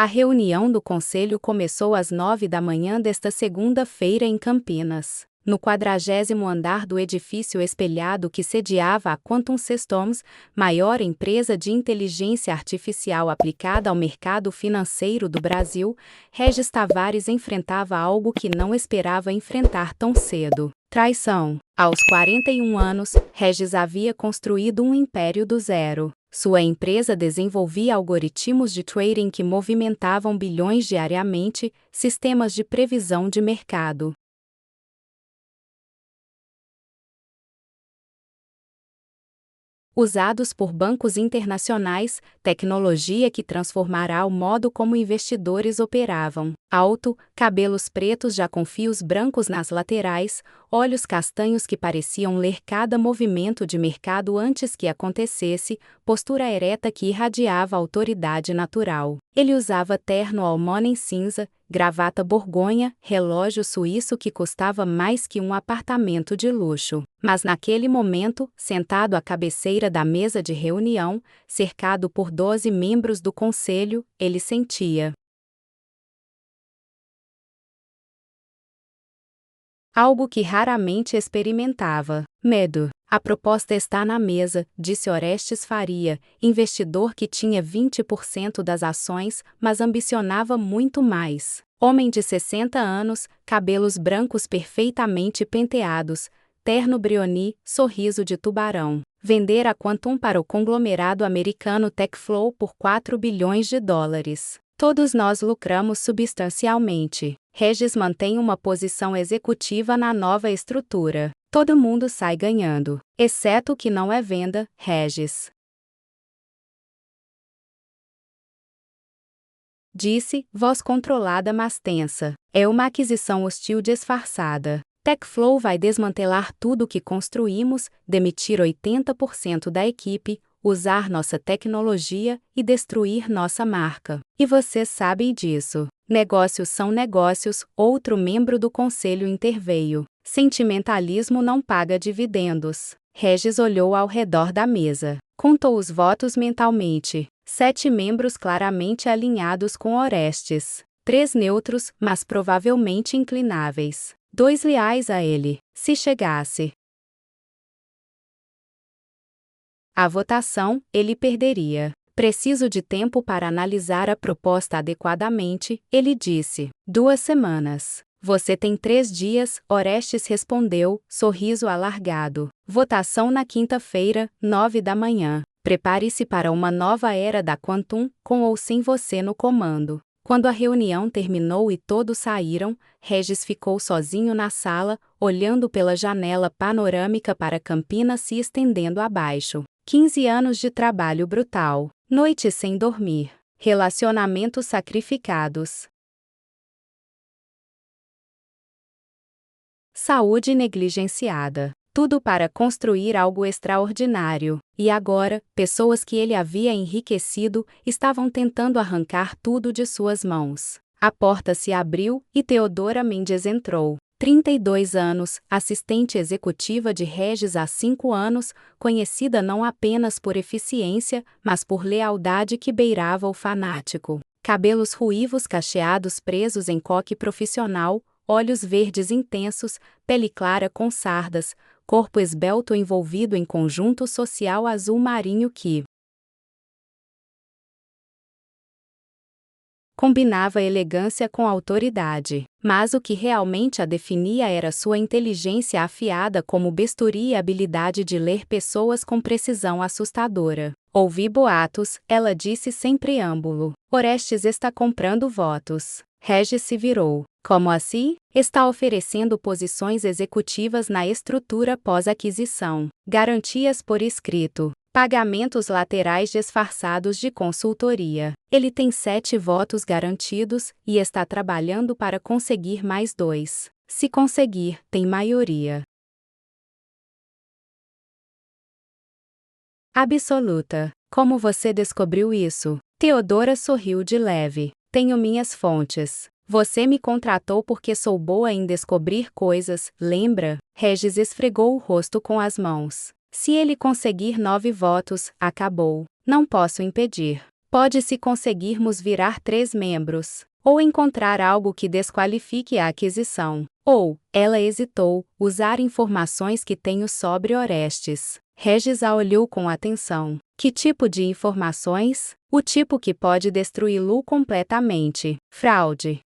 A reunião do conselho começou às 9 da manhã desta segunda-feira em Campinas, no 40º andar do edifício espelhado que sediava a Quantum Systems, maior empresa de inteligência artificial aplicada ao mercado financeiro do Brasil. Regis Tavares enfrentava algo que não esperava enfrentar tão cedo: traição. Aos 41 anos, Regis havia construído um império do zero. Sua empresa desenvolvia algoritmos de trading que movimentavam bilhões diariamente, sistemas de previsão de mercado usados por bancos internacionais, tecnologia que transformará o modo como investidores operavam. Alto, cabelos pretos já com fios brancos nas laterais, olhos castanhos que pareciam ler cada movimento de mercado antes que acontecesse, postura ereta que irradiava autoridade natural. Ele usava terno almônien cinza, gravata borgonha, relógio suíço que custava mais que um apartamento de luxo. Mas naquele momento, sentado à cabeceira da mesa de reunião, cercado por 12 membros do conselho, ele sentia algo que raramente experimentava: medo. A proposta está na mesa, disse Orestes Faria, investidor que tinha 20% das ações, mas ambicionava muito mais. Homem de 60 anos, cabelos brancos perfeitamente penteados, terno Brioni, sorriso de tubarão. Vender a Quantum para o conglomerado americano TechFlow por 4 bilhões de dólares. Todos nós lucramos substancialmente. Regis mantém uma posição executiva na nova estrutura. Todo mundo sai ganhando, exceto o que não é venda, Regis disse, voz controlada mas tensa. É uma aquisição hostil disfarçada. TechFlow vai desmantelar tudo o que construímos, demitir 80% da equipe, usar nossa tecnologia e destruir nossa marca. E vocês sabem disso. Negócios são negócios, outro membro do conselho interveio. Sentimentalismo não paga dividendos. Regis olhou ao redor da mesa. Contou os votos mentalmente. 7 membros claramente alinhados com Orestes. 3 neutros, mas provavelmente inclináveis. 2 leais a ele, se chegasse a votação, ele perderia. Preciso de tempo para analisar a proposta adequadamente, ele disse. 2 semanas. Você tem 3 dias, Orestes respondeu, sorriso alargado. Votação na quinta-feira, 9 da manhã. Prepare-se para uma nova era da Quantum, com ou sem você no comando. Quando a reunião terminou e todos saíram, Regis ficou sozinho na sala, olhando pela janela panorâmica para Campinas se estendendo abaixo. 15 anos de trabalho brutal, noites sem dormir, relacionamentos sacrificados, saúde negligenciada. Tudo para construir algo extraordinário. E agora, pessoas que ele havia enriquecido estavam tentando arrancar tudo de suas mãos. A porta se abriu e Teodora Mendes entrou. 32 anos, assistente executiva de Regis há 5 anos, conhecida não apenas por eficiência, mas por lealdade que beirava o fanático. Cabelos ruivos cacheados presos em coque profissional, olhos verdes intensos, pele clara com sardas, corpo esbelto envolvido em conjunto social azul marinho que combinava elegância com autoridade. Mas o que realmente a definia era sua inteligência afiada como bisturi e habilidade de ler pessoas com precisão assustadora. Ouvi boatos, ela disse sem preâmbulo. Orestes está comprando votos. Regis se virou. Como assim? Está oferecendo posições executivas na estrutura pós-aquisição, garantias por escrito, pagamentos laterais disfarçados de consultoria. Ele tem 7 votos garantidos e está trabalhando para conseguir mais 2. Se conseguir, tem maioria absoluta. Como você descobriu isso? Teodora sorriu de leve. Tenho minhas fontes. Você me contratou porque sou boa em descobrir coisas, lembra? Regis esfregou o rosto com as mãos. Se ele conseguir 9 votos, acabou. Não posso impedir. Pode-se conseguirmos virar 3 membros, ou encontrar algo que desqualifique a aquisição, ou, ela hesitou, usar informações que tenho sobre Orestes. Regis a olhou com atenção. Que tipo de informações? O tipo que pode destruí-lo completamente. Fraude.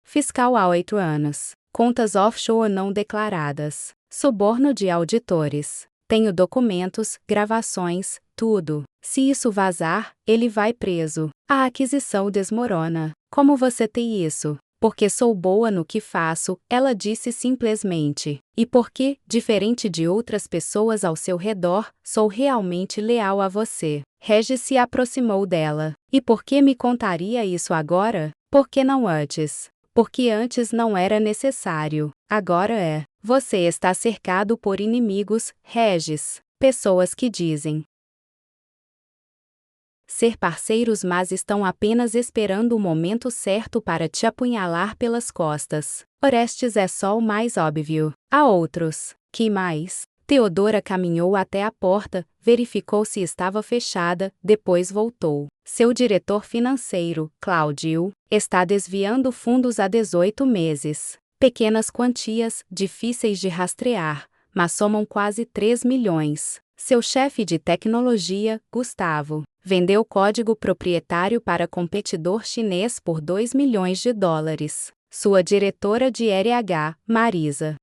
Fiscal há 8 anos. Contas offshore não declaradas. Suborno de auditores. Tenho documentos, gravações, tudo. Se isso vazar, ele vai preso. A aquisição desmorona. Como você tem isso? Porque sou boa no que faço, ela disse simplesmente. E porque, diferente de outras pessoas ao seu redor, sou realmente leal a você. Regis se aproximou dela. E por que me contaria isso agora? Por que não antes? Porque antes não era necessário. Agora é. Você está cercado por inimigos, Regis. Pessoas que dizem ser parceiros, mas estão apenas esperando o momento certo para te apunhalar pelas costas. Orestes é só o mais óbvio. Há outros. Que mais? Teodora caminhou até a porta, verificou se estava fechada, depois voltou. Seu diretor financeiro, Cláudio, está desviando fundos há 18 meses. Pequenas quantias, difíceis de rastrear, mas somam quase 3 milhões. Seu chefe de tecnologia, Gustavo, vendeu código proprietário para competidor chinês por 2 milhões de dólares. Sua diretora de RH, Marisa,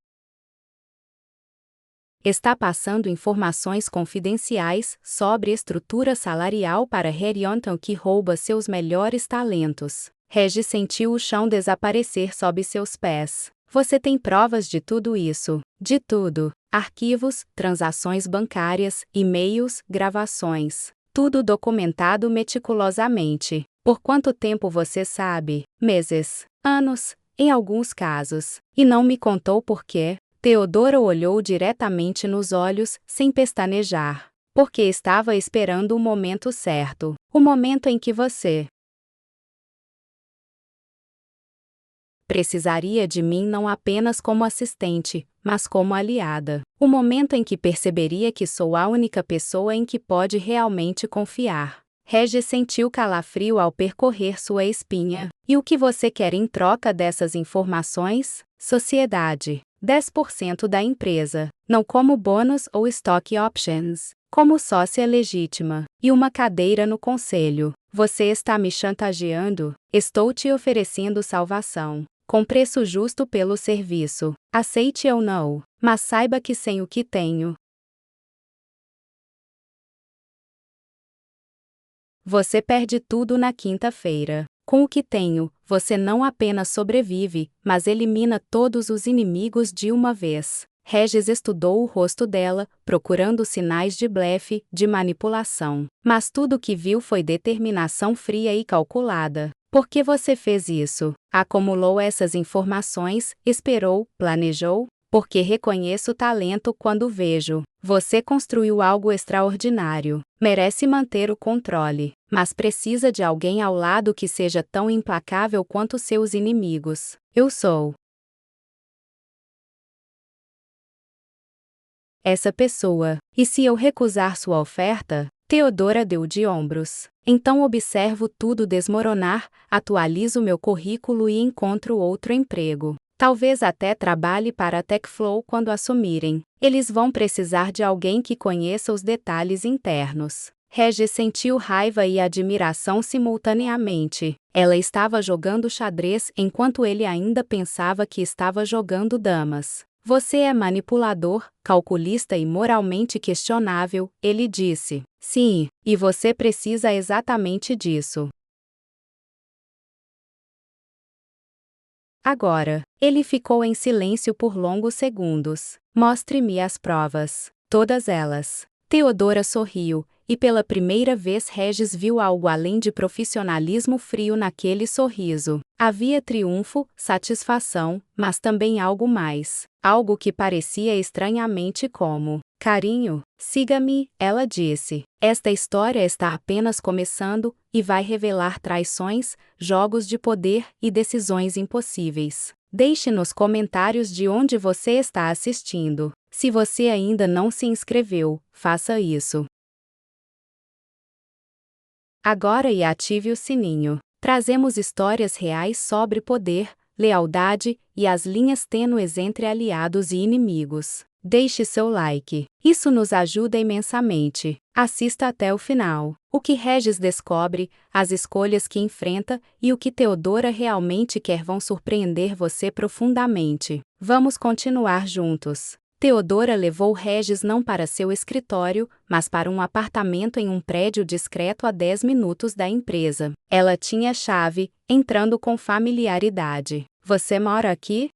está passando informações confidenciais sobre estrutura salarial para Harrington, que rouba seus melhores talentos. Regis sentiu o chão desaparecer sob seus pés. Você tem provas de tudo isso? De tudo. Arquivos, transações bancárias, e-mails, gravações. Tudo documentado meticulosamente. Por quanto tempo você sabe? Meses. Anos. Em alguns casos. E não me contou por quê? Teodora olhou diretamente nos olhos, sem pestanejar. Porque estava esperando o momento certo. O momento em que você precisaria de mim não apenas como assistente, mas como aliada. O momento em que perceberia que sou a única pessoa em que pode realmente confiar. Regis sentiu calafrio ao percorrer sua espinha. E o que você quer em troca dessas informações? Sociedade. 10% da empresa. Não como bônus ou stock options. Como sócia legítima. E uma cadeira no conselho. Você está me chantageando? Estou te oferecendo salvação. Com preço justo pelo serviço. Aceite ou não. Mas saiba que sem o que tenho, você perde tudo na quinta-feira. Com o que tenho, você não apenas sobrevive, mas elimina todos os inimigos de uma vez. Regis estudou o rosto dela, procurando sinais de blefe, de manipulação. Mas tudo que viu foi determinação fria e calculada. Por que você fez isso? Acumulou essas informações, esperou, planejou? Porque reconheço o talento quando vejo. Você construiu algo extraordinário. Merece manter o controle, mas precisa de alguém ao lado que seja tão implacável quanto seus inimigos. Eu sou essa pessoa. E se eu recusar sua oferta? Teodora deu de ombros. Então observo tudo desmoronar, atualizo meu currículo e encontro outro emprego. Talvez até trabalhe para a TechFlow quando assumirem. Eles vão precisar de alguém que conheça os detalhes internos. Regis sentiu raiva e admiração simultaneamente. Ela estava jogando xadrez enquanto ele ainda pensava que estava jogando damas. Você é manipulador, calculista e moralmente questionável, ele disse. Sim, e você precisa exatamente disso. Agora, ele ficou em silêncio por longos segundos. Mostre-me as provas. Todas elas. Teodora sorriu, e pela primeira vez Regis viu algo além de profissionalismo frio naquele sorriso. Havia triunfo, satisfação, mas também algo mais. Algo que parecia estranhamente como carinho. Siga-me, ela disse. Esta história está apenas começando, e vai revelar traições, jogos de poder e decisões impossíveis. Deixe nos comentários de onde você está assistindo. Se você ainda não se inscreveu, faça isso. agora e ative o sininho. Trazemos histórias reais sobre poder, lealdade e as linhas tênues entre aliados e inimigos. Deixe seu like. Isso nos ajuda imensamente. Assista até o final. O que Regis descobre, as escolhas que enfrenta e o que Theodora realmente quer vão surpreender você profundamente. Vamos continuar juntos. Theodora levou Regis não para seu escritório, mas para um apartamento em um prédio discreto a 10 minutos da empresa. Ela tinha chave, entrando com familiaridade. Você mora aqui?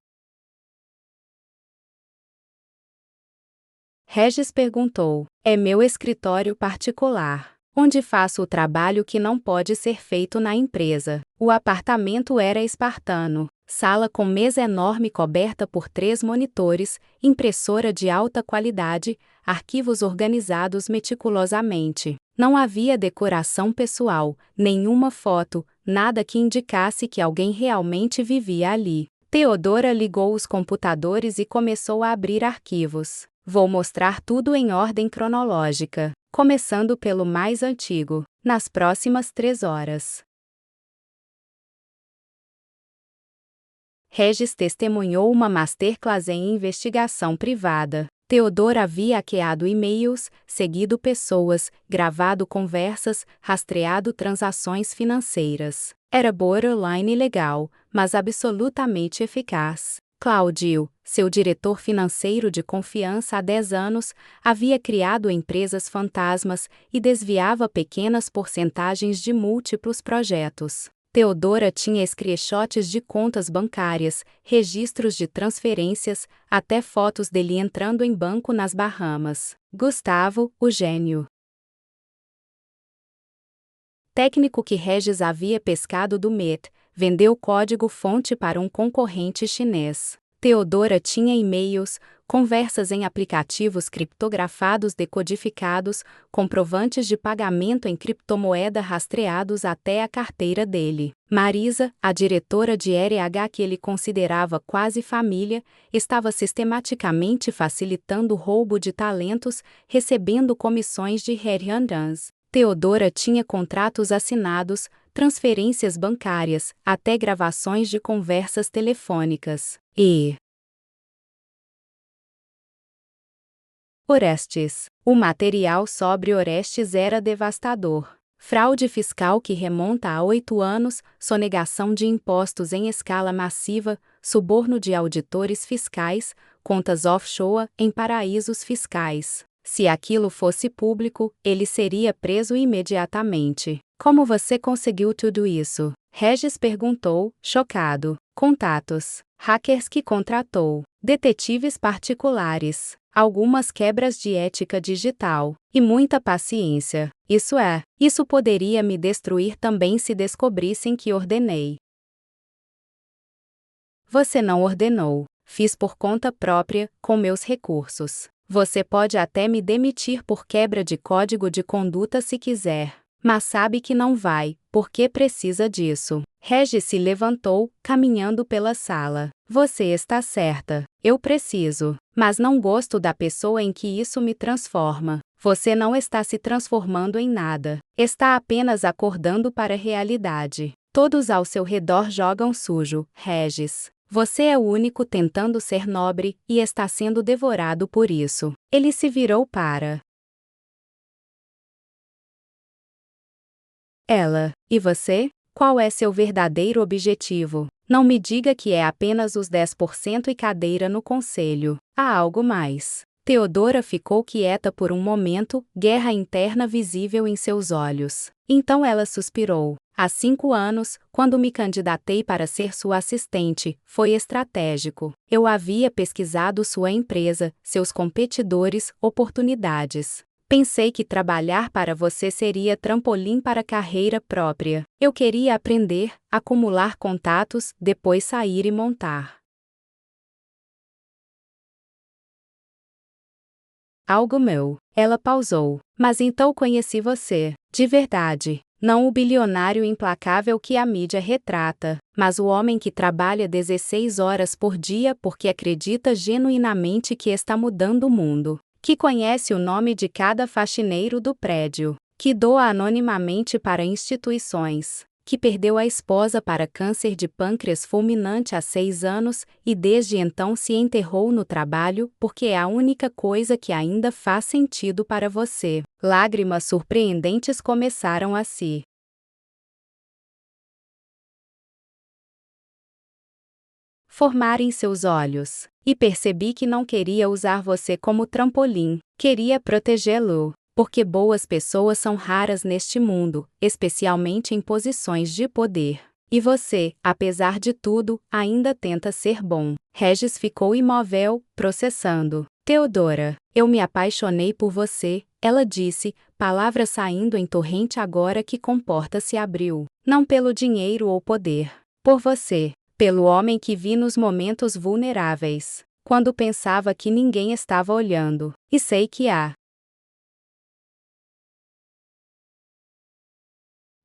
Regis perguntou. É meu escritório particular, onde faço o trabalho que não pode ser feito na empresa. O apartamento era espartano. Sala com mesa enorme coberta por 3 monitores, impressora de alta qualidade, arquivos organizados meticulosamente. Não havia decoração pessoal, nenhuma foto, nada que indicasse que alguém realmente vivia ali. Theodora ligou os computadores e começou a abrir arquivos. Vou mostrar tudo em ordem cronológica, começando pelo mais antigo, nas próximas 3 horas. Regis testemunhou uma masterclass em investigação privada. Theodora havia hackeado e-mails, seguido pessoas, gravado conversas, rastreado transações financeiras. Era borderline ilegal, mas absolutamente eficaz. Claudio, seu diretor financeiro de confiança há 10 anos, havia criado empresas fantasmas e desviava pequenas porcentagens de múltiplos projetos. Theodora tinha screenshots de contas bancárias, registros de transferências, até fotos dele entrando em banco nas Bahamas. Gustavo, o gênio técnico que Regis havia pescado do Met, vendeu código-fonte para um concorrente chinês. Theodora tinha e-mails, conversas em aplicativos criptografados decodificados, comprovantes de pagamento em criptomoeda rastreados até a carteira dele. Marisa, a diretora de RH que ele considerava quase família, estava sistematicamente facilitando o roubo de talentos, recebendo comissões de headhunters. Theodora tinha contratos assinados, transferências bancárias, até gravações de conversas telefônicas. E Orestes. O material sobre Orestes era devastador. Fraude fiscal que remonta a 8 anos, sonegação de impostos em escala massiva, suborno de auditores fiscais, contas offshore em paraísos fiscais. Se aquilo fosse público, ele seria preso imediatamente. Como você conseguiu tudo isso? Regis perguntou, chocado. Contatos. Hackers que contratou. Detetives particulares. Algumas quebras de ética digital. E muita paciência. Isso poderia me destruir também se descobrissem que ordenei. Você não ordenou. Fiz por conta própria, com meus recursos. Você pode até me demitir por quebra de código de conduta se quiser, mas sabe que não vai, porque precisa disso. Regis se levantou, caminhando pela sala. Você está certa. Eu preciso, mas não gosto da pessoa em que isso me transforma. Você não está se transformando em nada. Está apenas acordando para a realidade. Todos ao seu redor jogam sujo, Regis. Você é o único tentando ser nobre e está sendo devorado por isso. Ele se virou para ela. E você? Qual é seu verdadeiro objetivo? Não me diga que é apenas os 10% e cadeira no conselho. Há algo mais. Theodora ficou quieta por um momento, guerra interna visível em seus olhos. Então ela suspirou. Há 5 anos, quando me candidatei para ser sua assistente, foi estratégico. Eu havia pesquisado sua empresa, seus competidores, oportunidades. Pensei que trabalhar para você seria trampolim para a carreira própria. Eu queria aprender, acumular contatos, depois sair e montar algo meu. Ela pausou. Mas então conheci você. De verdade. Não o bilionário implacável que a mídia retrata, mas o homem que trabalha 16 horas por dia porque acredita genuinamente que está mudando o mundo. Que conhece o nome de cada faxineiro do prédio. que doa anonimamente para instituições, que perdeu a esposa para câncer de pâncreas fulminante há 6 anos e desde então se enterrou no trabalho porque é a única coisa que ainda faz sentido para você. Lágrimas surpreendentes começaram a se formar em seus olhos, e percebi que não queria usar você como trampolim, queria protegê-lo. Porque boas pessoas são raras neste mundo, especialmente em posições de poder. E você, apesar de tudo, ainda tenta ser bom. Regis ficou imóvel, processando. Theodora, eu me apaixonei por você, ela disse, palavra saindo em torrente agora que comporta se abriu. Não pelo dinheiro ou poder. Por você, pelo homem que vi nos momentos vulneráveis. Quando pensava que ninguém estava olhando. E sei que há.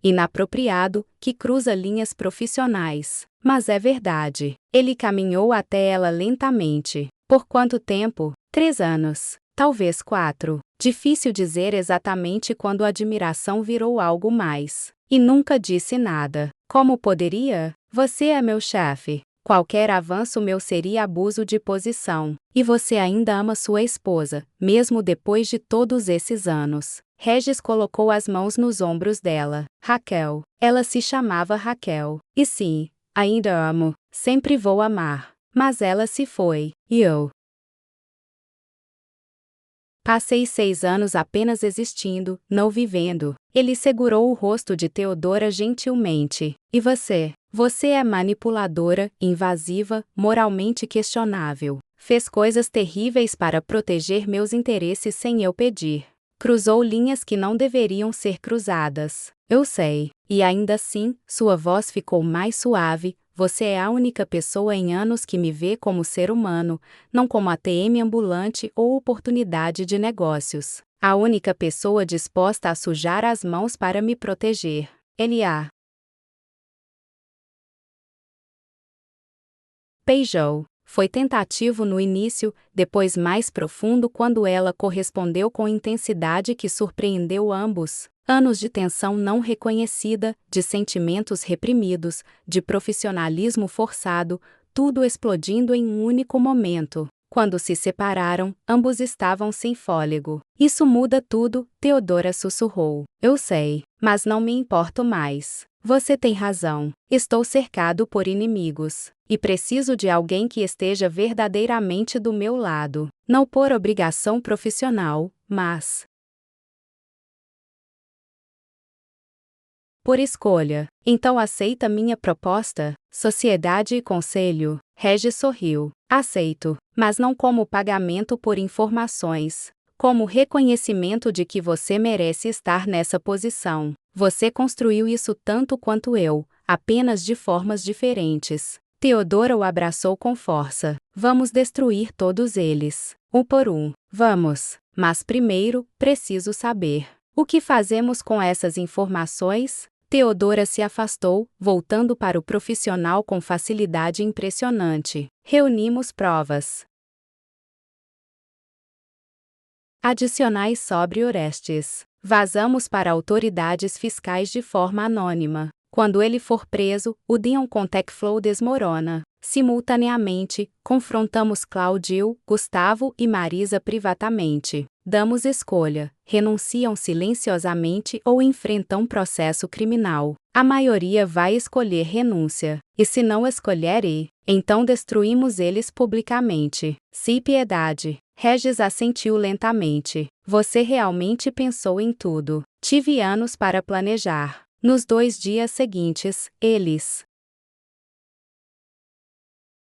Inapropriado, que cruza linhas profissionais. Mas é verdade. Ele caminhou até ela lentamente. Por quanto tempo? 3 anos. Talvez 4. Difícil dizer exatamente quando a admiração virou algo mais. E nunca disse nada. Como poderia? Você é meu chefe. Qualquer avanço meu seria abuso de posição. E você ainda ama sua esposa, mesmo depois de todos esses anos. Regis colocou as mãos nos ombros dela. Raquel. Ela se chamava Raquel. E sim, ainda amo. Sempre vou amar. Mas ela se foi. E eu? Passei 6 anos apenas existindo, não vivendo. Ele segurou o rosto de Theodora gentilmente. E você? Você é manipuladora, invasiva, moralmente questionável. Fez coisas terríveis para proteger meus interesses sem eu pedir. Cruzou linhas que não deveriam ser cruzadas. Eu sei. E ainda assim, sua voz ficou mais suave. Você é a única pessoa em anos que me vê como ser humano, não como ATM ambulante ou oportunidade de negócios. A única pessoa disposta a sujar as mãos para me proteger. Ele beijou. Foi tentativo no início, depois mais profundo quando ela correspondeu com intensidade que surpreendeu ambos. Anos de tensão não reconhecida, de sentimentos reprimidos, de profissionalismo forçado, tudo explodindo em um único momento. Quando se separaram, ambos estavam sem fôlego. Isso muda tudo, Theodora sussurrou. Eu sei, mas não me importo mais. Você tem razão. Estou cercado por inimigos. E preciso de alguém que esteja verdadeiramente do meu lado. Não por obrigação profissional, mas por escolha. Então aceita minha proposta? Sociedade e conselho. Regis sorriu. Aceito, mas não como pagamento por informações. Como reconhecimento de que você merece estar nessa posição. Você construiu isso tanto quanto eu, apenas de formas diferentes. Theodora o abraçou com força. Vamos destruir todos eles. Um por um. Vamos. Mas primeiro, preciso saber. O que fazemos com essas informações? Theodora se afastou, voltando para o profissional com facilidade impressionante. Reunimos provas adicionais sobre Orestes. Vazamos para autoridades fiscais de forma anônima. Quando ele for preso, o Dion com Techflow desmorona. Simultaneamente, confrontamos Claudio, Gustavo e Marisa privatamente. Damos escolha: renunciam silenciosamente ou enfrentam processo criminal. A maioria vai escolher renúncia. E se não escolher então destruímos eles publicamente. Se piedade. Regis assentiu lentamente. Você realmente pensou em tudo. Tive anos para planejar. Nos 2 dias seguintes, eles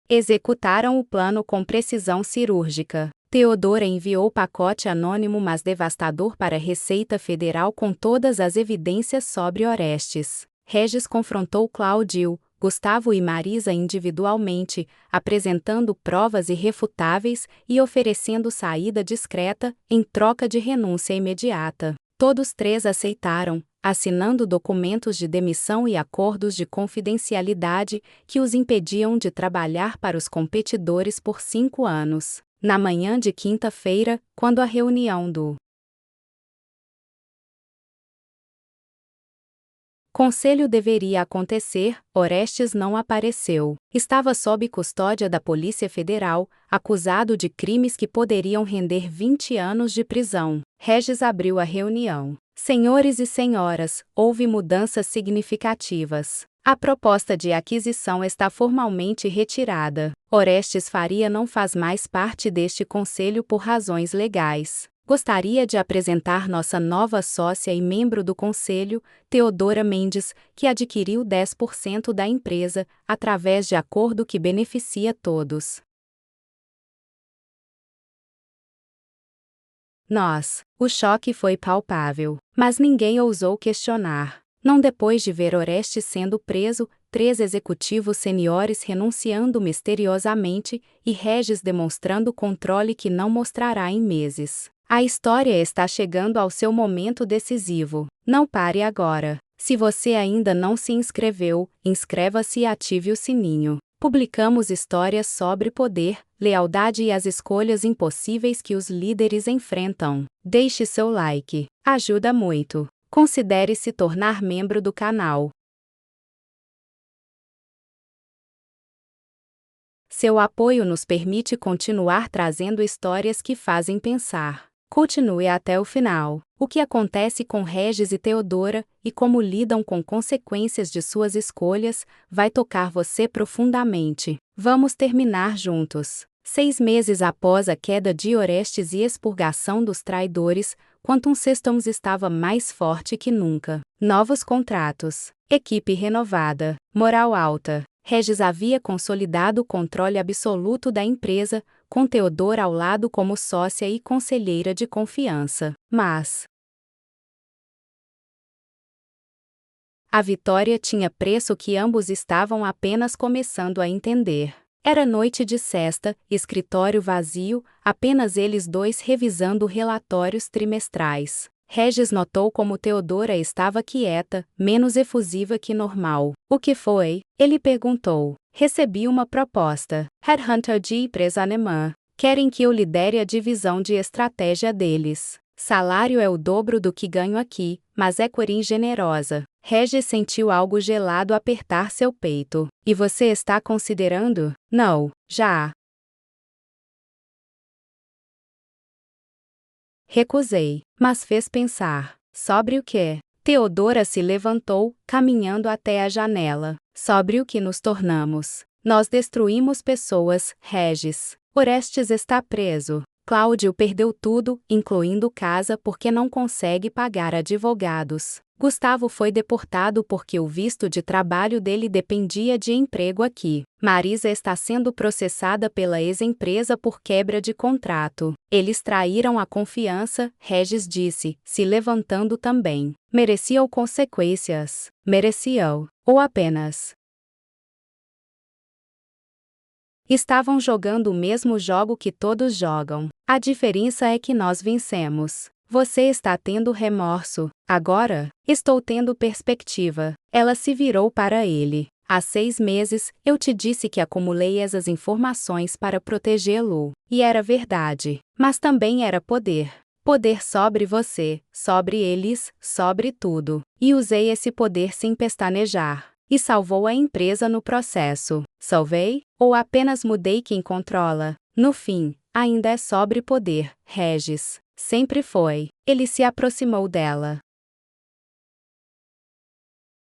executaram o plano com precisão cirúrgica. Theodora enviou pacote anônimo mas devastador para a Receita Federal com todas as evidências sobre Orestes. Regis confrontou Claudio, Gustavo e Marisa individualmente, apresentando provas irrefutáveis e oferecendo saída discreta, em troca de renúncia imediata. Todos 3 aceitaram, assinando documentos de demissão e acordos de confidencialidade que os impediam de trabalhar para os competidores por 5 anos. Na manhã de quinta-feira, quando a reunião do Conselho deveria acontecer, Orestes não apareceu. Estava sob custódia da Polícia Federal, acusado de crimes que poderiam render 20 anos de prisão. Regis abriu a reunião. Senhores e senhoras, houve mudanças significativas. A proposta de aquisição está formalmente retirada. Orestes Faria não faz mais parte deste conselho por razões legais. Gostaria de apresentar nossa nova sócia e membro do conselho, Teodora Mendes, que adquiriu 10% da empresa, através de acordo que beneficia todos. O choque foi palpável, mas ninguém ousou questionar. Não depois de ver Orestes sendo preso, 3 executivos seniores renunciando misteriosamente e Regis demonstrando controle que não mostrará em meses. A história está chegando ao seu momento decisivo. Não pare agora. Se você ainda não se inscreveu, inscreva-se e ative o sininho. Publicamos histórias sobre poder, lealdade e as escolhas impossíveis que os líderes enfrentam. Deixe seu like. Ajuda muito. Considere se tornar membro do canal. Seu apoio nos permite continuar trazendo histórias que fazem pensar. Continue até o final. O que acontece com Regis e Teodora, e como lidam com consequências de suas escolhas, vai tocar você profundamente. Vamos terminar juntos. 6 meses após a queda de Orestes e expurgação dos traidores, Quantum Systems estava mais forte que nunca. Novos contratos, equipe renovada, moral alta. Regis havia consolidado o controle absoluto da empresa, com Teodora ao lado como sócia e conselheira de confiança. Mas a vitória tinha preço que ambos estavam apenas começando a entender. Era noite de sexta, escritório vazio, apenas eles dois revisando relatórios trimestrais. Regis notou como Teodora estava quieta, menos efusiva que normal. O que foi? Ele perguntou. Recebi uma proposta. Headhunter de empresa alemã. Querem que eu lidere a divisão de estratégia deles. Salário é o dobro do que ganho aqui, mas equity generosa. Regis sentiu algo gelado apertar seu peito. E você está considerando? Não, já. Recusei, mas fez pensar. Sobre o quê? Teodora se levantou, caminhando até a janela. Sobre o que nos tornamos. Nós destruímos pessoas, Regis. Orestes está preso. Cláudio perdeu tudo, incluindo casa porque não consegue pagar advogados. Gustavo foi deportado porque o visto de trabalho dele dependia de emprego aqui. Marisa está sendo processada pela ex-empresa por quebra de contrato. Eles traíram a confiança, Regis disse, se levantando também. Mereciam consequências. Mereciam. Ou apenas estavam jogando o mesmo jogo que todos jogam. A diferença é que nós vencemos. Você está tendo remorso. Agora, estou tendo perspectiva. Ela se virou para ele. Há 6 meses, eu te disse que acumulei essas informações para protegê-lo. E era verdade. Mas também era poder. Poder sobre você, sobre eles, sobre tudo. E usei esse poder sem pestanejar. E salvou a empresa no processo. Salvei? Ou apenas mudei quem controla? No fim, ainda é sobre poder, Regis. Sempre foi. Ele se aproximou dela.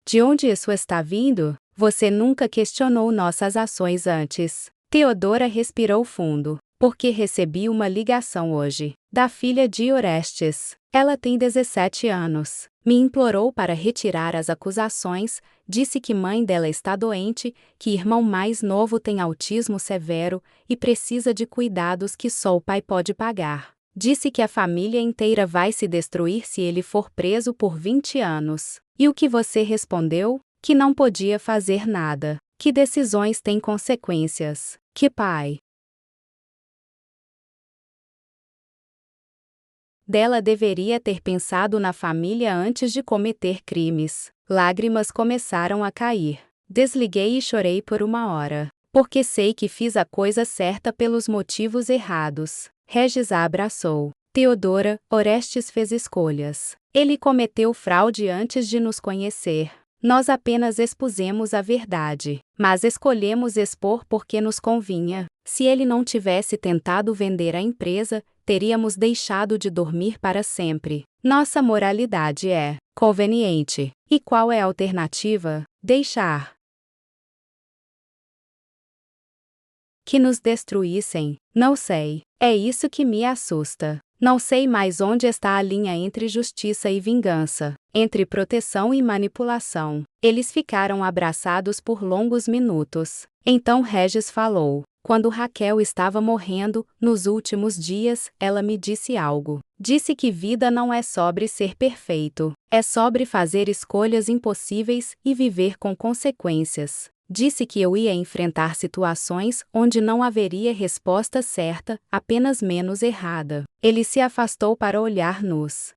De onde isso está vindo? Você nunca questionou nossas ações antes. Teodora respirou fundo. Porque recebi uma ligação hoje. Da filha de Orestes. Ela tem 17 anos. Me implorou para retirar as acusações, disse que mãe dela está doente, que irmão mais novo tem autismo severo e precisa de cuidados que só o pai pode pagar. Disse que a família inteira vai se destruir se ele for preso por 20 anos. E o que você respondeu? Que não podia fazer nada. Que decisões têm consequências. Que pai dela deveria ter pensado na família antes de cometer crimes. Lágrimas começaram a cair. Desliguei e chorei por 1 hora. Porque sei que fiz a coisa certa pelos motivos errados. Regis a abraçou. Teodora, Orestes fez escolhas. Ele cometeu fraude antes de nos conhecer. Nós apenas expusemos a verdade, mas escolhemos expor porque nos convinha. Se ele não tivesse tentado vender a empresa, teríamos deixado de dormir para sempre. Nossa moralidade é conveniente. E qual é a alternativa? Deixar que nos destruíssem? Não sei. É isso que me assusta. Não sei mais onde está a linha entre justiça e vingança, entre proteção e manipulação. Eles ficaram abraçados por longos minutos. Então Regis falou. Quando Raquel estava morrendo, nos últimos dias, ela me disse algo. Disse que vida não é sobre ser perfeito, é sobre fazer escolhas impossíveis e viver com consequências. Disse que eu ia enfrentar situações onde não haveria resposta certa, apenas menos errada. Ele se afastou para olhar nos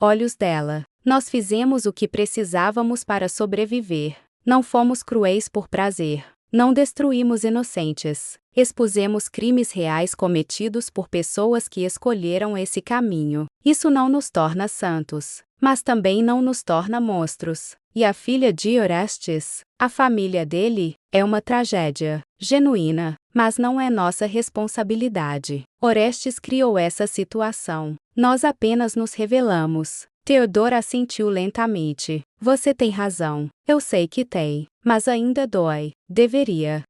olhos dela. Nós fizemos o que precisávamos para sobreviver. Não fomos cruéis por prazer. Não destruímos inocentes. Expusemos crimes reais cometidos por pessoas que escolheram esse caminho. Isso não nos torna santos, mas também não nos torna monstros. E a filha de Orestes, a família dele, é uma tragédia genuína, mas não é nossa responsabilidade. Orestes criou essa situação. Nós apenas nos revelamos. Theodora assentiu lentamente. Você tem razão. Eu sei que tem, mas ainda dói. Deveria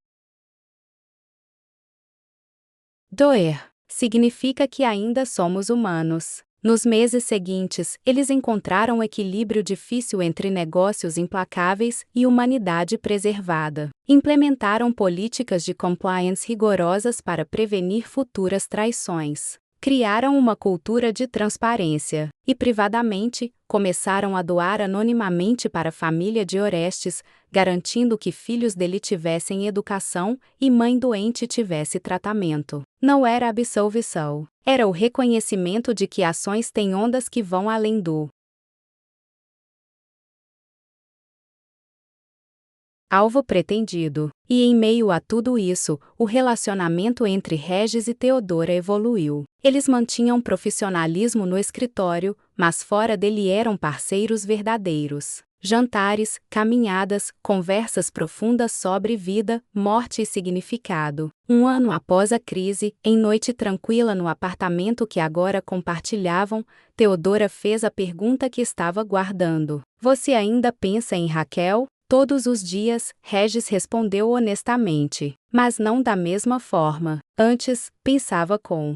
doer. Significa que ainda somos humanos. Nos meses seguintes, eles encontraram um equilíbrio difícil entre negócios implacáveis e humanidade preservada. Implementaram políticas de compliance rigorosas para prevenir futuras traições. Criaram uma cultura de transparência, e privadamente, começaram a doar anonimamente para a família de Orestes, garantindo que filhos dele tivessem educação e mãe doente tivesse tratamento. Não era absolvição, era o reconhecimento de que ações têm ondas que vão além do alvo pretendido. E em meio a tudo isso, o relacionamento entre Regis e Theodora evoluiu. Eles mantinham profissionalismo no escritório, mas fora dele eram parceiros verdadeiros. Jantares, caminhadas, conversas profundas sobre vida, morte e significado. Um ano após a crise, em noite tranquila no apartamento que agora compartilhavam, Theodora fez a pergunta que estava guardando. Você ainda pensa em Raquel? Todos os dias, Regis respondeu honestamente, mas não da mesma forma. Antes, pensava com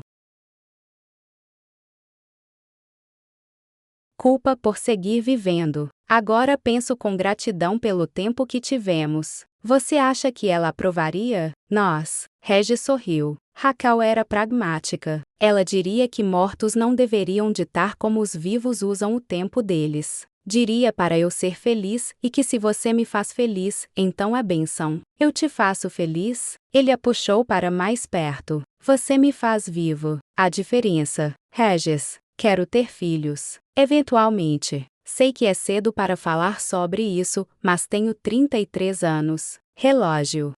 culpa por seguir vivendo. Agora penso com gratidão pelo tempo que tivemos. Você acha que ela aprovaria? Nós. Regis sorriu. Raquel era pragmática. Ela diria que mortos não deveriam ditar como os vivos usam o tempo deles. Diria para eu ser feliz e que se você me faz feliz, então é bênção. Eu te faço feliz? Ele a puxou para mais perto. Você me faz vivo. A diferença. Regis, quero ter filhos. Eventualmente. Sei que é cedo para falar sobre isso, mas tenho 33 anos. Relógio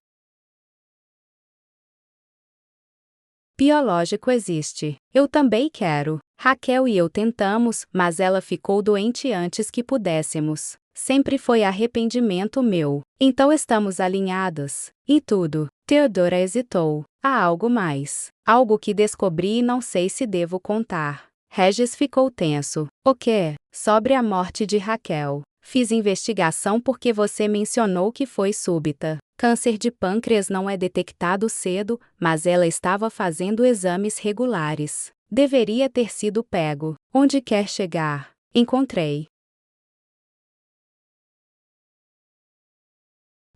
biológico existe. Eu também quero. Raquel e eu tentamos, mas ela ficou doente antes que pudéssemos. Sempre foi arrependimento meu. Então estamos alinhados. E tudo. Theodora hesitou. Há algo mais. Algo que descobri e não sei se devo contar. Regis ficou tenso. O quê? Sobre a morte de Raquel. Fiz investigação porque você mencionou que foi súbita. Câncer de pâncreas não é detectado cedo, mas ela estava fazendo exames regulares. Deveria ter sido pego. Onde quer chegar? Encontrei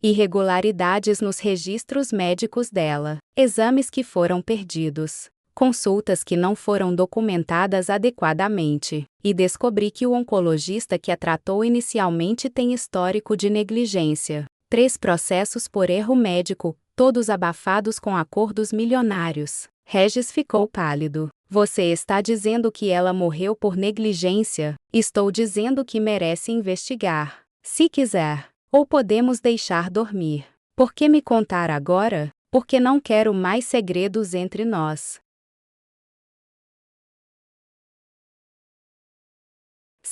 irregularidades nos registros médicos dela, exames que foram perdidos, consultas que não foram documentadas adequadamente, e descobri que o oncologista que a tratou inicialmente tem histórico de negligência. 3 processos por erro médico, todos abafados com acordos milionários. Regis ficou pálido. Você está dizendo que ela morreu por negligência? Estou dizendo que merece investigar. Se quiser. Ou podemos deixar dormir. Por que me contar agora? Porque não quero mais segredos entre nós.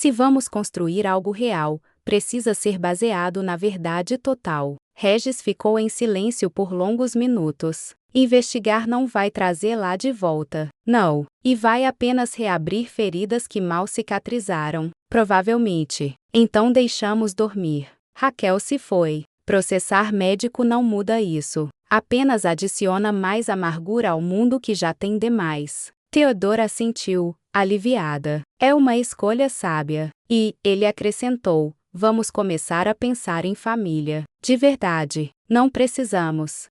Se vamos construir algo real, precisa ser baseado na verdade total. Regis ficou em silêncio por longos minutos. Investigar não vai trazê-la de volta. Não. E vai apenas reabrir feridas que mal cicatrizaram. Provavelmente. Então deixamos dormir. Raquel se foi. Processar médico não muda isso. Apenas adiciona mais amargura ao mundo que já tem demais. Teodora assentiu, aliviada. É uma escolha sábia. E, ele acrescentou, vamos começar a pensar em família. De verdade, não precisamos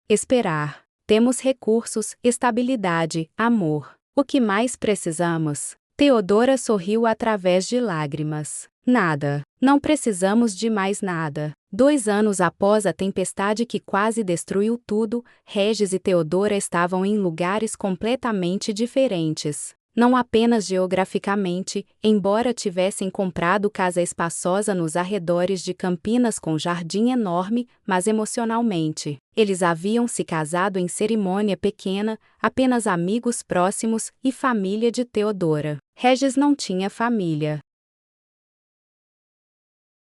esperar. Temos recursos, estabilidade, amor. O que mais precisamos? Teodora sorriu através de lágrimas. Nada. Não precisamos de mais nada. 2 anos após a tempestade que quase destruiu tudo, Regis e Teodora estavam em lugares completamente diferentes. Não apenas geograficamente, embora tivessem comprado casa espaçosa nos arredores de Campinas com jardim enorme, mas emocionalmente. Eles haviam se casado em cerimônia pequena, apenas amigos próximos e família de Teodora. Regis não tinha família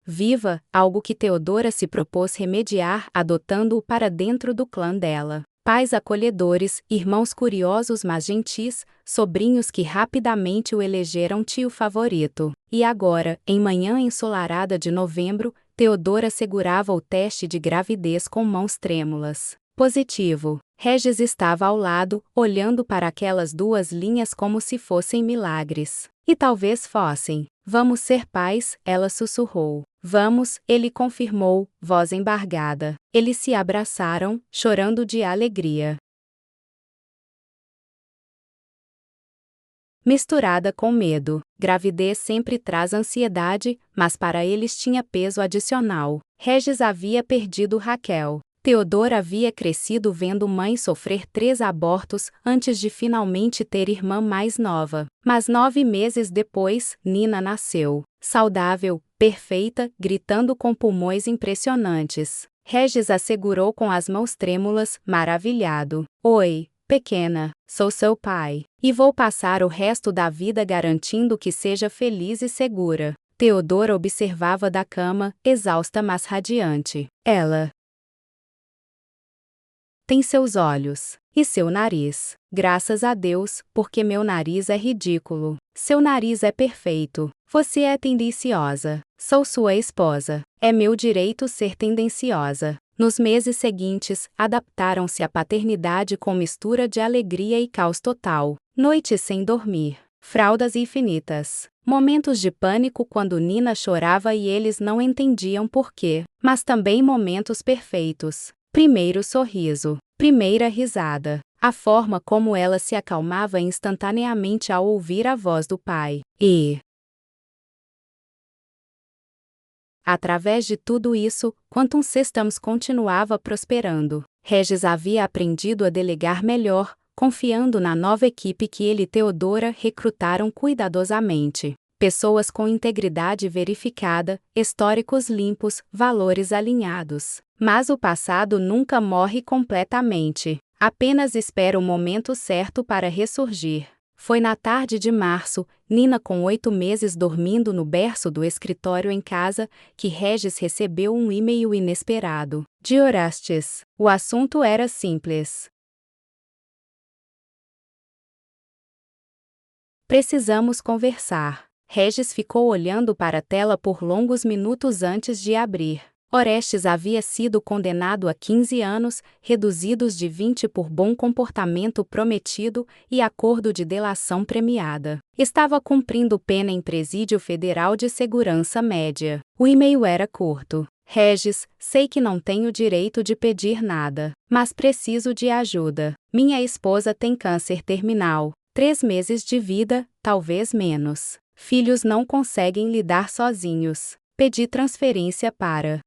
viva, algo que Teodora se propôs remediar adotando-o para dentro do clã dela. Pais acolhedores, irmãos curiosos mas gentis, sobrinhos que rapidamente o elegeram tio favorito. E agora, em manhã ensolarada de novembro, Teodora segurava o teste de gravidez com mãos trêmulas. Positivo. Regis estava ao lado, olhando para aquelas 2 linhas como se fossem milagres. E talvez fossem. Vamos ser pais, ela sussurrou. Vamos, ele confirmou, voz embargada. Eles se abraçaram, chorando de alegria, misturada com medo. Gravidez sempre traz ansiedade, mas para eles tinha peso adicional. Regis havia perdido Raquel. Teodora havia crescido vendo mãe sofrer 3 abortos antes de finalmente ter irmã mais nova. Mas 9 meses depois, Nina nasceu. Saudável, perfeita, gritando com pulmões impressionantes. Regis a segurou com as mãos trêmulas, maravilhado. Oi, pequena, sou seu pai. E vou passar o resto da vida garantindo que seja feliz e segura. Teodora observava da cama, exausta mas radiante. Ela tem seus olhos. E seu nariz. Graças a Deus, porque meu nariz é ridículo. Seu nariz é perfeito. Você é tendenciosa. Sou sua esposa. É meu direito ser tendenciosa. Nos meses seguintes, adaptaram-se à paternidade com mistura de alegria e caos total. Noites sem dormir. Fraldas infinitas. Momentos de pânico quando Nina chorava e eles não entendiam por quê. Mas também momentos perfeitos. Primeiro sorriso. Primeira risada. A forma como ela se acalmava instantaneamente ao ouvir a voz do pai. E através de tudo isso, Quantum Systems continuava prosperando. Regis havia aprendido a delegar melhor, confiando na nova equipe que ele e Teodora recrutaram cuidadosamente. Pessoas com integridade verificada, históricos limpos, valores alinhados. Mas o passado nunca morre completamente. Apenas espera o momento certo para ressurgir. Foi na tarde de março, Nina com 8 meses dormindo no berço do escritório em casa, que Regis recebeu um e-mail inesperado. De Orastes. O assunto era simples. Precisamos conversar. Regis ficou olhando para a tela por longos minutos antes de abrir. Orestes havia sido condenado a 15 anos, reduzidos de 20 por bom comportamento prometido e acordo de delação premiada. Estava cumprindo pena em presídio federal de segurança média. O e-mail era curto. Regis, sei que não tenho direito de pedir nada, mas preciso de ajuda. Minha esposa tem câncer terminal. 3 meses de vida, talvez menos. Filhos não conseguem lidar sozinhos. Pedi transferência para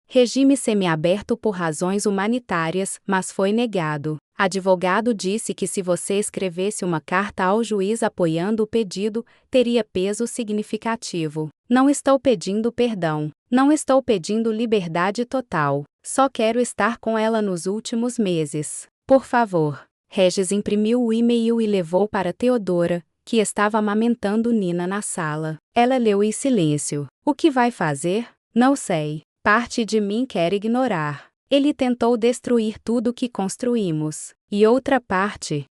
regime semiaberto por razões humanitárias, mas foi negado. Advogado disse que se você escrevesse uma carta ao juiz apoiando o pedido, teria peso significativo. Não estou pedindo perdão. Não estou pedindo liberdade total. Só quero estar com ela nos últimos meses. Por favor. Regis imprimiu o e-mail e levou para Theodora, que estava amamentando Nina na sala. Ela leu em silêncio. O que vai fazer? Não sei. Parte de mim quer ignorar. Ele tentou destruir tudo que construímos. E outra parte.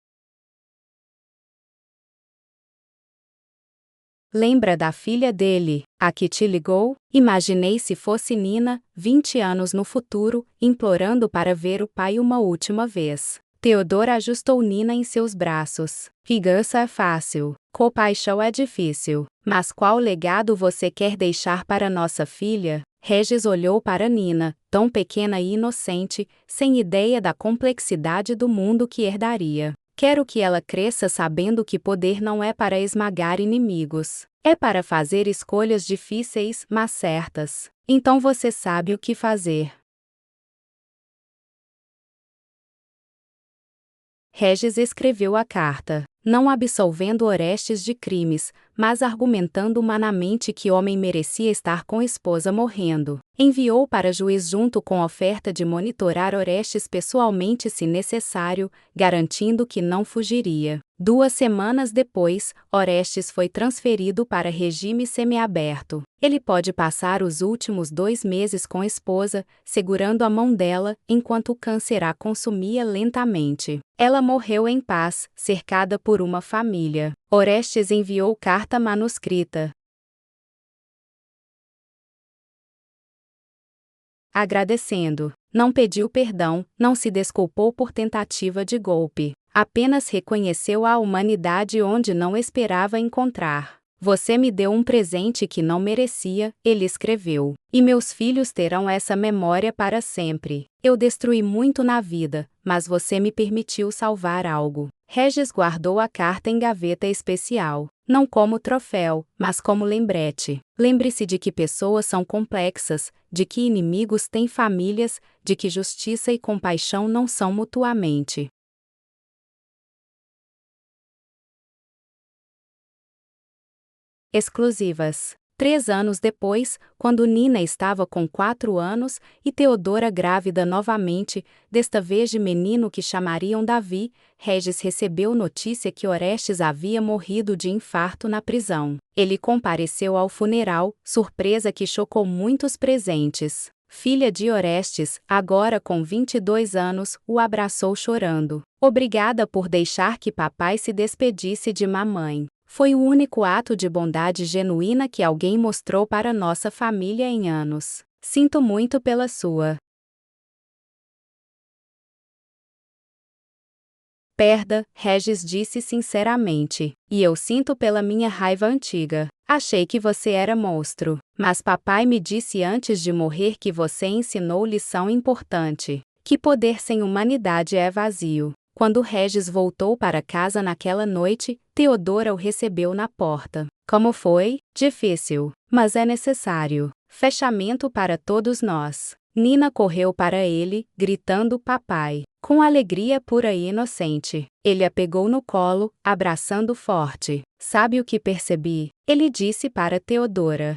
Lembra da filha dele, a que te ligou? Imaginei se fosse Nina, 20 anos no futuro, implorando para ver o pai uma última vez. Theodora ajustou Nina em seus braços. Vingança é fácil, compaixão é difícil. Mas qual legado você quer deixar para nossa filha? Regis olhou para Nina, tão pequena e inocente, sem ideia da complexidade do mundo que herdaria. Quero que ela cresça sabendo que poder não é para esmagar inimigos. É para fazer escolhas difíceis, mas certas. Então você sabe o que fazer. Regis escreveu a carta, não absolvendo Orestes de crimes, mas argumentando humanamente que homem merecia estar com esposa morrendo. Enviou para juiz junto com oferta de monitorar Orestes pessoalmente se necessário, garantindo que não fugiria. 2 semanas depois, Orestes foi transferido para regime semiaberto. Ele pode passar os últimos 2 meses com a esposa, segurando a mão dela, enquanto o câncer a consumia lentamente. Ela morreu em paz, cercada por uma família. Orestes enviou carta manuscrita, agradecendo. Não pediu perdão, não se desculpou por tentativa de golpe. Apenas reconheceu a humanidade onde não esperava encontrar. Você me deu um presente que não merecia, ele escreveu. E meus filhos terão essa memória para sempre. Eu destruí muito na vida, mas você me permitiu salvar algo. Regis guardou a carta em gaveta especial. Não como troféu, mas como lembrete. Lembre-se de que pessoas são complexas, de que inimigos têm famílias, de que justiça e compaixão não são mutuamente exclusivas. 3 anos depois, quando Nina estava com 4 anos e Theodora grávida novamente, desta vez de menino que chamariam Davi, Regis recebeu notícia que Orestes havia morrido de infarto na prisão. Ele compareceu ao funeral, surpresa que chocou muitos presentes. Filha de Orestes, agora com 22 anos, o abraçou chorando. Obrigada por deixar que papai se despedisse de mamãe. Foi o único ato de bondade genuína que alguém mostrou para nossa família em anos. Sinto muito pela sua perda, Regis disse sinceramente. E eu sinto pela minha raiva antiga. Achei que você era monstro. Mas papai me disse antes de morrer que você ensinou lição importante. Que poder sem humanidade é vazio. Quando Regis voltou para casa naquela noite, Theodora o recebeu na porta. Como foi? Difícil. Mas é necessário. Fechamento para todos nós. Nina correu para ele, gritando papai. Com alegria pura e inocente. Ele a pegou no colo, abraçando forte. Sabe o que percebi? Ele disse para Theodora.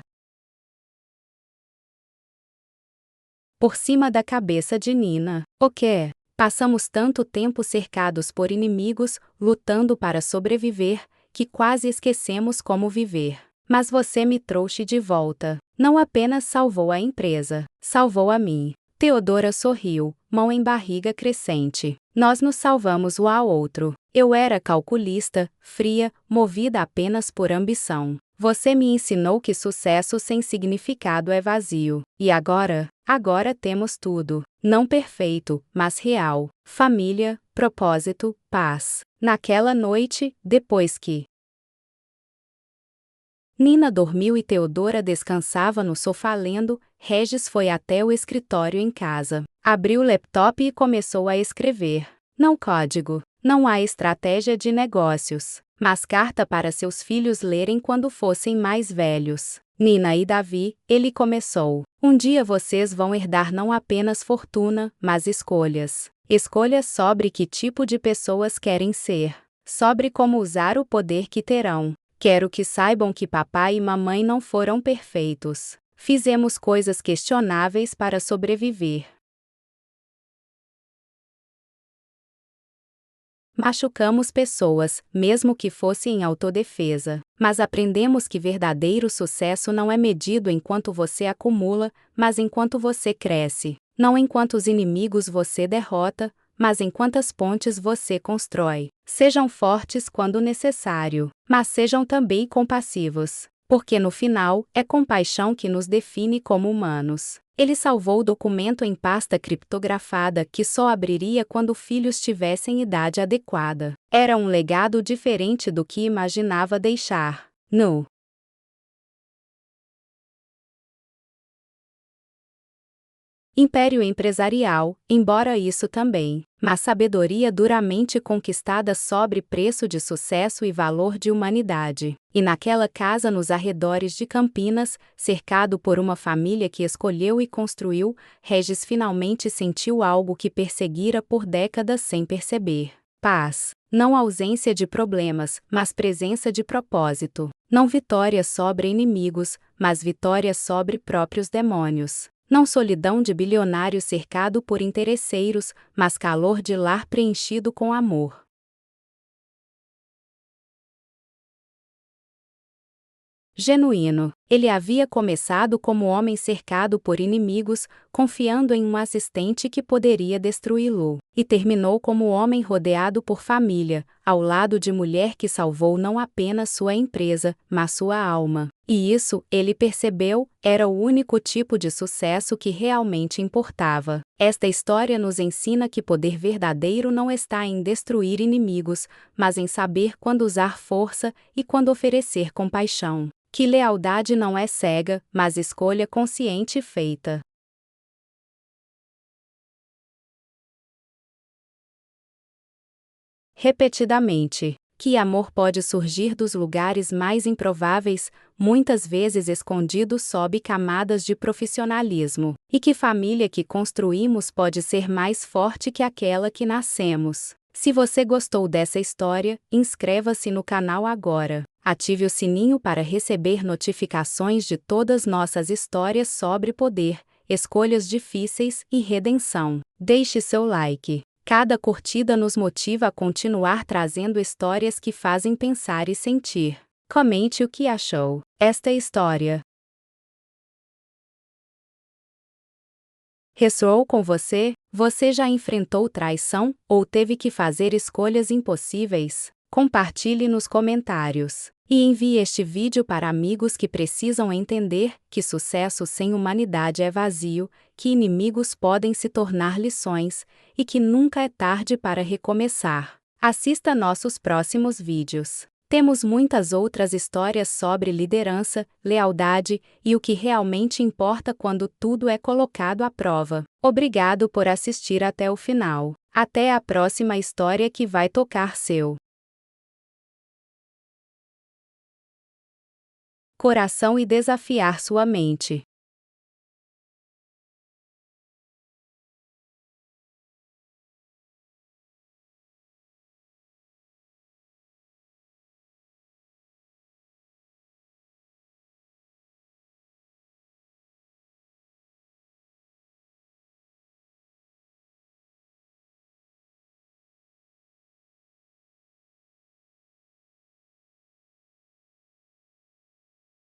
Por cima da cabeça de Nina. O quê? Passamos tanto tempo cercados por inimigos, lutando para sobreviver, que quase esquecemos como viver. Mas você me trouxe de volta. Não apenas salvou a empresa, salvou a mim. Theodora sorriu, mão em barriga crescente. Nós nos salvamos um ao outro. Eu era calculista, fria, movida apenas por ambição. Você me ensinou que sucesso sem significado é vazio. E agora? Agora temos tudo. Não perfeito, mas real. Família, propósito, paz. Naquela noite, depois que Nina dormiu e Theodora descansava no sofá lendo, Regis foi até o escritório em casa. Abriu o laptop e começou a escrever. Não código, não há estratégia de negócios, mas carta para seus filhos lerem quando fossem mais velhos. Nina e Davi, ele começou. Um dia vocês vão herdar não apenas fortuna, mas escolhas. Escolhas sobre que tipo de pessoas querem ser. Sobre como usar o poder que terão. Quero que saibam que papai e mamãe não foram perfeitos. Fizemos coisas questionáveis para sobreviver. Machucamos pessoas, mesmo que fosse em autodefesa. Mas aprendemos que verdadeiro sucesso não é medido enquanto você acumula, mas enquanto você cresce. Não em quantos inimigos você derrota, mas em quantas pontes você constrói. Sejam fortes quando necessário, mas sejam também compassivos. Porque no final, é compaixão que nos define como humanos. Ele salvou o documento em pasta criptografada que só abriria quando filhos tivessem idade adequada. Era um legado diferente do que imaginava deixar. No Império empresarial, embora isso também, mas sabedoria duramente conquistada sobre preço de sucesso e valor de humanidade. E naquela casa nos arredores de Campinas, cercado por uma família que escolheu e construiu, Regis finalmente sentiu algo que perseguira por décadas sem perceber. Paz. Não ausência de problemas, mas presença de propósito. Não vitória sobre inimigos, mas vitória sobre próprios demônios. Não solidão de bilionário cercado por interesseiros, mas calor de lar preenchido com amor. Genuíno. Ele havia começado como homem cercado por inimigos, confiando em um assistente que poderia destruí-lo, e terminou como homem rodeado por família, ao lado de mulher que salvou não apenas sua empresa, mas sua alma. E isso, ele percebeu, era o único tipo de sucesso que realmente importava. Esta história nos ensina que poder verdadeiro não está em destruir inimigos, mas em saber quando usar força e quando oferecer compaixão. Que lealdade não é cega, mas escolha consciente e feita. Repetidamente. Que amor pode surgir dos lugares mais improváveis, muitas vezes escondido sob camadas de profissionalismo. E que família que construímos pode ser mais forte que aquela que nascemos. Se você gostou dessa história, inscreva-se no canal agora. Ative o sininho para receber notificações de todas nossas histórias sobre poder, escolhas difíceis e redenção. Deixe seu like. Cada curtida nos motiva a continuar trazendo histórias que fazem pensar e sentir. Comente o que achou. Esta história ressoou com você? Você já enfrentou traição ou teve que fazer escolhas impossíveis? Compartilhe nos comentários. E envie este vídeo para amigos que precisam entender que sucesso sem humanidade é vazio, que inimigos podem se tornar lições, e que nunca é tarde para recomeçar. Assista nossos próximos vídeos. Temos muitas outras histórias sobre liderança, lealdade e o que realmente importa quando tudo é colocado à prova. Obrigado por assistir até o final. Até a próxima história que vai tocar seu coração e desafiar sua mente.